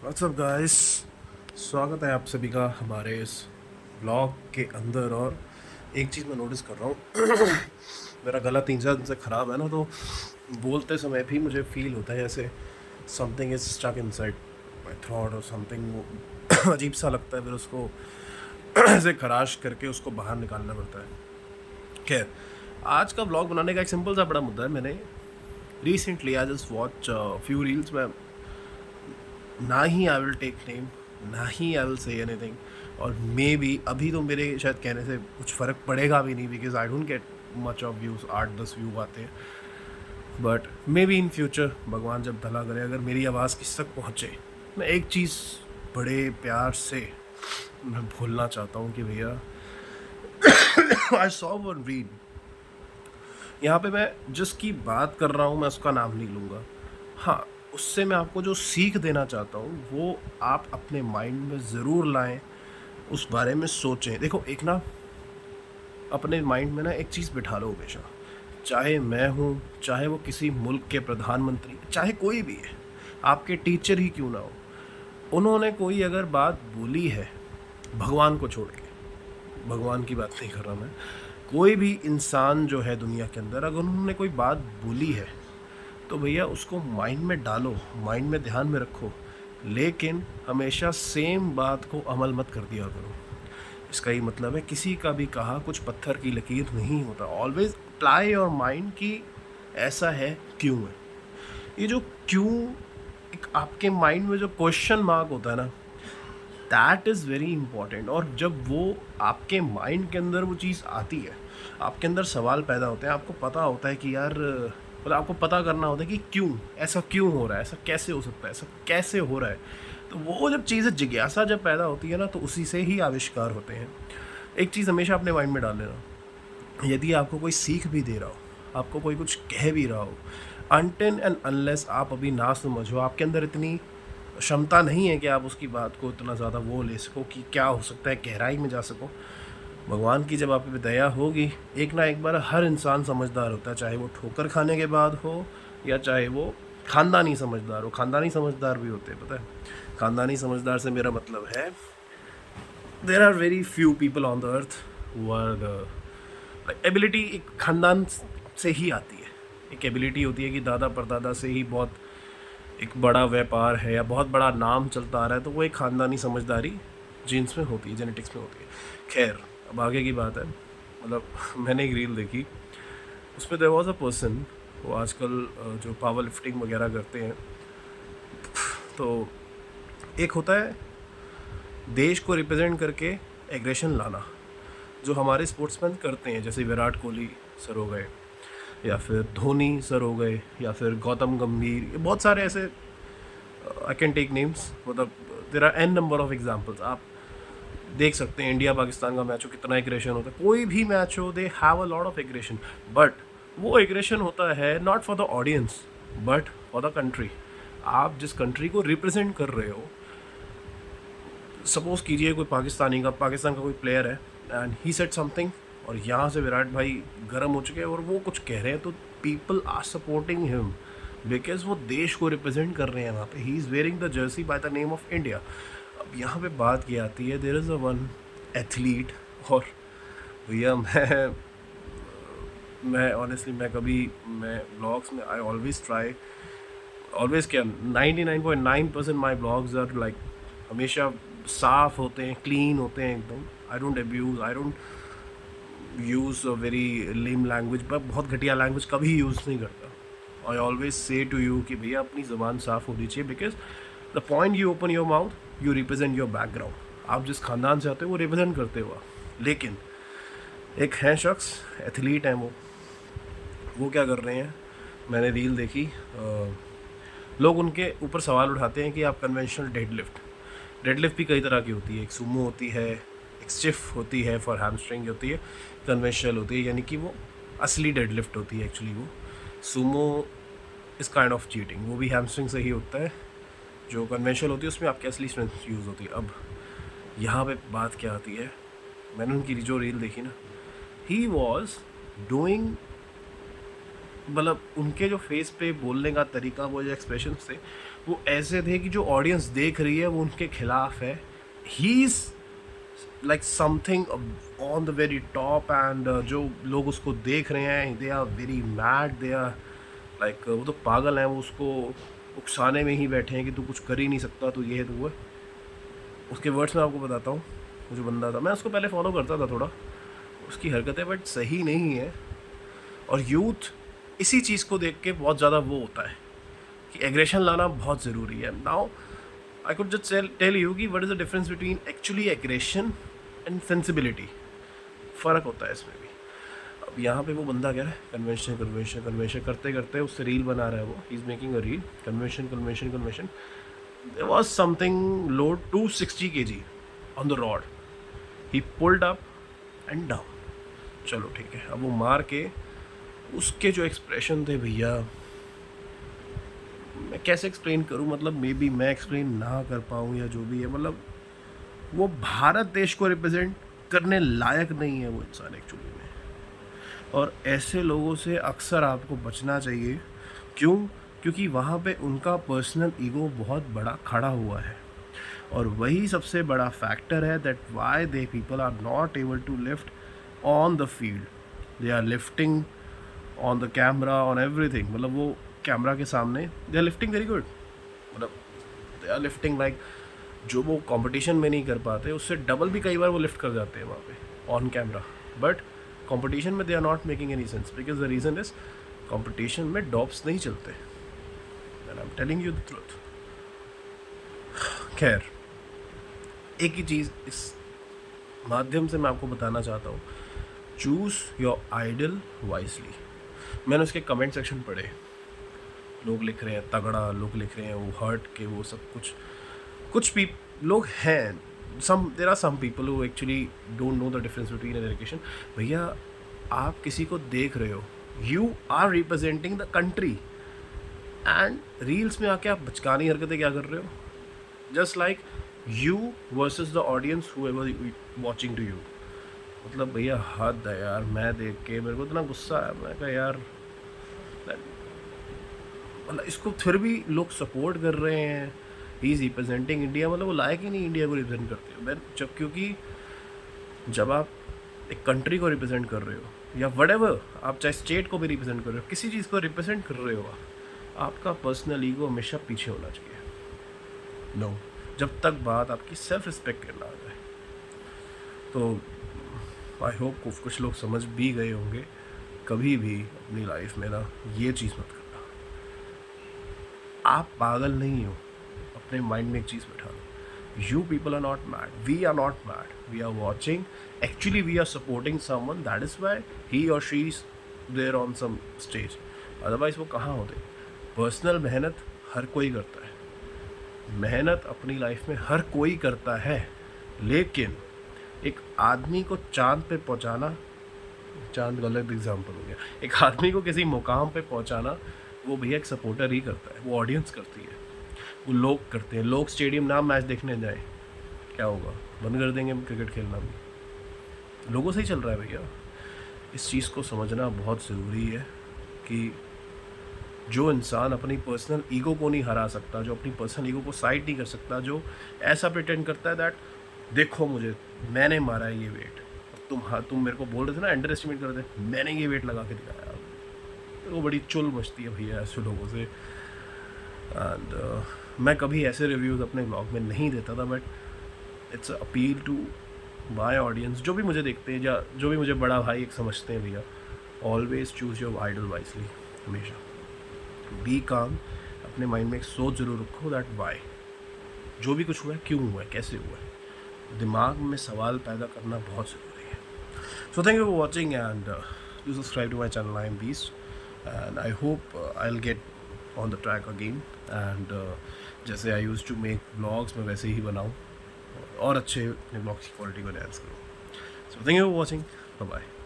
What's up guys, स्वागत है आप सभी का हमारे इस ब्लॉग के अंदर। और एक चीज़ मैं नोटिस कर रहा हूँ मेरा गला 3 4 दिन से ख़राब है ना, तो बोलते समय भी मुझे फील होता है जैसे something is stuck inside my throat और समथिंग। वो अजीब सा लगता है, फिर उसको ऐसे खराश करके उसको बाहर निकालना पड़ता है। खैर, आज का ब्लॉग बनाने का एक सिंपल सा बड़ा मुद्दा है। मैंने recently I just watch few reels में, ना ही आई विल टेक नेम, ना ही आई विल से एनीथिंग, और मे बी अभी तो मेरे शायद कहने से कुछ फ़र्क पड़ेगा भी नहीं, because I don't get much of views, 8 10 view आते हैं। But may be in future भगवान जब भला करे, अगर मेरी आवाज़ किस तक पहुँचे, मैं एक चीज़ बड़े प्यार से मैं बोलना चाहता हूँ कि भैया आई सॉ वन रील। यहाँ पे मैं जिसकी बात कर रहा हूँ मैं उसका नाम नहीं लूँगा। हाँ, उससे मैं आपको जो सीख देना चाहता हूँ वो आप अपने माइंड में ज़रूर लाएं, उस बारे में सोचें। देखो, एक ना अपने माइंड में ना एक चीज़ बिठा लो हमेशा, चाहे मैं हूँ, चाहे वो किसी मुल्क के प्रधानमंत्री, चाहे कोई भी है, आपके टीचर ही क्यों ना हो, उन्होंने कोई अगर बात बोली है, भगवान को छोड़ के, भगवान की बात नहीं कर रहा मैं, कोई भी इंसान जो है दुनिया के अंदर, अगर उन्होंने कोई बात बोली है तो भैया उसको माइंड में डालो, माइंड में ध्यान में रखो, लेकिन हमेशा सेम बात को अमल मत कर दिया करो। इसका ये मतलब है, किसी का भी कहा कुछ पत्थर की लकीर नहीं होता। ऑलवेज अप्लाई योर माइंड कि ऐसा है क्यों है। ये जो क्यों, एक आपके माइंड में जो क्वेश्चन मार्क होता है ना, दैट इज़ वेरी इंपॉर्टेंट। और जब वो आपके माइंड के अंदर वो चीज़ आती है, आपके अंदर सवाल पैदा होते हैं, आपको पता होता है कि यार, मतलब आपको पता करना होता है कि क्यों, ऐसा क्यों हो रहा है, ऐसा कैसे हो सकता है, ऐसा कैसे हो रहा है। तो वो जब चीज़ें, जिज्ञासा जब पैदा होती है ना, तो उसी से ही आविष्कार होते हैं। एक चीज़ हमेशा अपने माइंड में डाल लेना, यदि आपको कोई सीख भी दे रहा हो, आपको कोई कुछ कह भी रहा हो, अनटिल एंड अनलेस आप अभी ना समझो, आपके अंदर इतनी क्षमता नहीं है कि आप उसकी बात को इतना ज़्यादा वो ले सको कि क्या हो सकता है, गहराई में जा सको, भगवान की जब आप पे दया होगी, एक ना एक बार हर इंसान समझदार होता है, चाहे वो ठोकर खाने के बाद हो या चाहे वो खानदानी समझदार हो। खानदानी समझदार भी होते हैं, पता है। खानदानी समझदार से मेरा मतलब है, there are very few people on the earth who are the ability, एक खानदान से ही आती है। एक एबिलिटी होती है कि दादा परदादा से ही बहुत एक बड़ा व्यापार है या बहुत बड़ा नाम चलता आ रहा है, तो वो एक ख़ानदानी समझदारी जीन्स में होती है, जेनेटिक्स में होती है। खैर, अब आगे की बात है। मतलब मैंने एक रील देखी, उसमें देयर वाज अ पर्सन, वो आजकल जो पावर लिफ्टिंग वगैरह करते हैं, तो एक होता है देश को रिप्रेजेंट करके एग्रेशन लाना, जो हमारे स्पोर्ट्समैन करते हैं, जैसे विराट कोहली सर हो गए, या फिर धोनी सर हो गए, या फिर गौतम गंभीर, ये बहुत सारे ऐसे, आई कैन टेक नेम्स, मतलब there are an number of examples. आप देख सकते हैं इंडिया पाकिस्तान का मैच हो, कितना एग्रेशन होता है, कोई भी मैच हो, they have a lot of aggression. But वो एग्रेशन होता है not for the audience but for the country. आप जिस कंट्री को रिप्रेजेंट कर रहे हो, सपोज कीजिए कोई पाकिस्तान का कोई प्लेयर है एंड ही सेड समथिंग, और यहाँ से विराट भाई गर्म हो चुके हैं और वो कुछ कह रहे हैं, तो people are supporting him because वो देश को रिप्रेजेंट कर रहे हैं। वहाँ पे he is wearing the jersey by the name of India. अब यहाँ पे बात ये आती है, there is a one athlete, और भैया मैं ऑनेस्टली, मैं ब्लॉग्स में आई ऑलवेज ट्राई, ऑलवेज क्या, 99.9% माई ब्लॉग्स आर लाइक हमेशा साफ होते हैं, क्लीन होते हैं एकदम। I don't abuse, I don't use a very lame language, पर बहुत घटिया लैंग्वेज कभी यूज़ नहीं करता। I always say to you कि भैया अपनी ज़बान साफ़ होनी चाहिए, because the point you open your mouth you represent your background. आप जिस खानदान से आते हो वो रिप्रेजेंट करते हो आप। लेकिन एक है शख्स, एथलीट हैं वो क्या कर रहे हैं, मैंने रील देखी, लोग उनके ऊपर सवाल उठाते हैं कि आप कन्वेंशनल डेडलिफ्ट भी कई तरह की होती है, एक सुमो होती है, एक स्टिफ होती है फॉर हैमस्ट्रिंग होती है, कन्वेंशनल होती है, यानी कि वो असली डेडलिफ्ट होती है एक्चुअली। वो सुमो इस काइंड ऑफ चीटिंग, वो भी हैमस्ट्रिंग से ही होता है। जो कन्वेंशनल होती है उसमें आपकी असली स्ट्रेंथ यूज़ होती है। अब यहाँ पे बात क्या आती है, मैंने उनकी जो रील देखी ना, ही वॉज डूइंग, मतलब उनके जो फेस पे बोलने का तरीका, वो जो एक्सप्रेशन थे, वो ऐसे थे कि जो ऑडियंस देख रही है वो उनके खिलाफ है. He is like something on the very top, and जो लोग उसको देख रहे हैं they are very mad, they are like वो तो पागल हैं, वो उसको उकसाने में ही बैठे हैं कि तू कुछ कर ही नहीं सकता, तू ये है, तू वो है. उसके वर्ड्स में आपको बताता हूँ. वो जो बंदा था, मैं उसको पहले फॉलो करता था थोड़ा, उसकी हरकतें बट सही नहीं है. और यूथ इसी चीज़ को देख के बहुत ज़्यादा वो होता है कि एग्रेशन लाना बहुत ज़रूरी है. Now I could just tell you कि what is the difference between actually aggression and sensibility. फ़र्क होता है इसमें भी. अब यहाँ पे वो बंदा क्या है, कन्वेंशन कन्वेंशन कन्वेंशन करते करते उससे रील बना रहा है. वो he is making a reel, convention convention convention. There was something load 260 kg on the rod. He pulled up and down. चलो ठीक है. अब वो मार के उसके जो एक्सप्रेशन थे भैया, मैं कैसे एक्सप्लेन करूं, मतलब मे बी मैं एक्सप्लेन ना कर पाऊं या जो भी है, मतलब वो भारत देश को रिप्रेजेंट करने लायक नहीं है वो इंसान एक्चुअली में. और ऐसे लोगों से अक्सर आपको बचना चाहिए. क्यों? क्योंकि वहाँ पे उनका पर्सनल ईगो बहुत बड़ा खड़ा हुआ है. और वही सबसे बड़ा फैक्टर है that why they people are not able to lift on the field. They are lifting on the camera, on everything. मतलब वो कैमरा के सामने they are lifting very good, मतलब दे आर लिफ्टिंग लाइक जो वो competition में नहीं कर पाते उससे डबल भी कई बार वो लिफ्ट कर जाते हैं वहाँ पे ऑन कैमरा. बट कंपटीशन में they are not making any sense because the reason is competition में डॉप्स नहीं चलते. And I am telling you the truth. खैर, एक ही चीज़ इस माध्यम से मैं आपको बताना चाहता हूँ. Choose your idol wisely. मैंने उसके कमेंट सेक्शन पढ़े. लोग लिख रहे हैं तगड़ा, लोग लिख रहे हैं वो हर्ट के, वो सब कुछ. कुछ लोग हैं, there are some people who actually don't know the difference between an education. भैया आप किसी को देख रहे हो, you are representing the country, and reels में आके आप बचकानी हरकतें क्या कर रहे हो. Just like you versus the audience who ever watching to you. मतलब भैया हद है यार. मैं देख के मेरे को इतना गुस्सा है. मैं कहा यार, मतलब इसको फिर भी लोग सपोर्ट कर रहे हैं. ही इज़ रिप्रेजेंटिंग इंडिया, मतलब वो लायक ही नहीं इंडिया को रिप्रेजेंट करते हो. जब क्योंकि जब आप एक कंट्री को रिप्रेजेंट कर रहे हो या वटेवर, आप चाहे स्टेट को भी रिप्रेजेंट कर रहे हो, किसी चीज़ को रिप्रेजेंट कर रहे हो, आपका पर्सनल ईगो हमेशा पीछे होना चाहिए. नो, जब तक बात आपकी सेल्फ रिस्पेक्ट करना आ जाए. तो आई होप कुछ लोग समझ भी गए होंगे. कभी भी अपनी लाइफ में ना ये चीज़ मत करना. आप पागल नहीं हो. अपने माइंड में एक चीज़ बैठा लो. You people are not mad. We are not mad. We are watching. Actually, we are supporting someone. That is why he or she is there on some stage. Otherwise, वो कहाँ होते. पर्सनल मेहनत हर कोई करता है. मेहनत अपनी लाइफ में हर कोई करता है. लेकिन एक आदमी को चांद पे पहुँचाना, चांद गलत एग्जाम्पल हो गया, एक आदमी को किसी मुकाम पे पहुँचाना वो भैया एक सपोर्टर ही करता है. वो ऑडियंस करती है, वो लोग करते हैं. लोग स्टेडियम ना मैच देखने जाए, क्या होगा, बंद कर देंगे क्रिकेट खेलना भी. लोगों से ही चल रहा है भैया. इस चीज़ को समझना बहुत ज़रूरी है कि जो इंसान अपनी पर्सनल ईगो को नहीं हरा सकता, जो अपनी पर्सनल ईगो को साइड नहीं कर सकता, जो ऐसा प्रिटेंड करता है दैट देखो मुझे, मैंने मारा है ये वेट. तुम मेरे को बोल रहे थे ना अंडर एस्टिमेट कर दे, मैंने ये वेट लगा के दिखाया. वो बड़ी चुल मचती है भैया ऐसे लोगों से. एंड मैं कभी ऐसे रिव्यूज़ अपने ब्लॉग में नहीं देता था, but it's appeal to my audience, जो भी मुझे देखते हैं या जो भी मुझे बड़ा भाई एक समझते हैं भैया. Always choose your idol wisely. हमेशा बी काम. अपने माइंड में एक सोच ज़रूर रखो दैट वाई, जो भी कुछ हुआ है क्यों हुआ है, कैसे हुआ है. दिमाग में सवाल पैदा करना बहुत ज़रूरी है. So thank you for watching and do subscribe to my channel. I am beast and I hope I will get on the track again, and जैसे I use to make blogs मैं वैसे ही बनाऊँ और अच्छे अपने ब्लॉग्स की quality को enhance करूँ. So thank you for watching. Bye bye.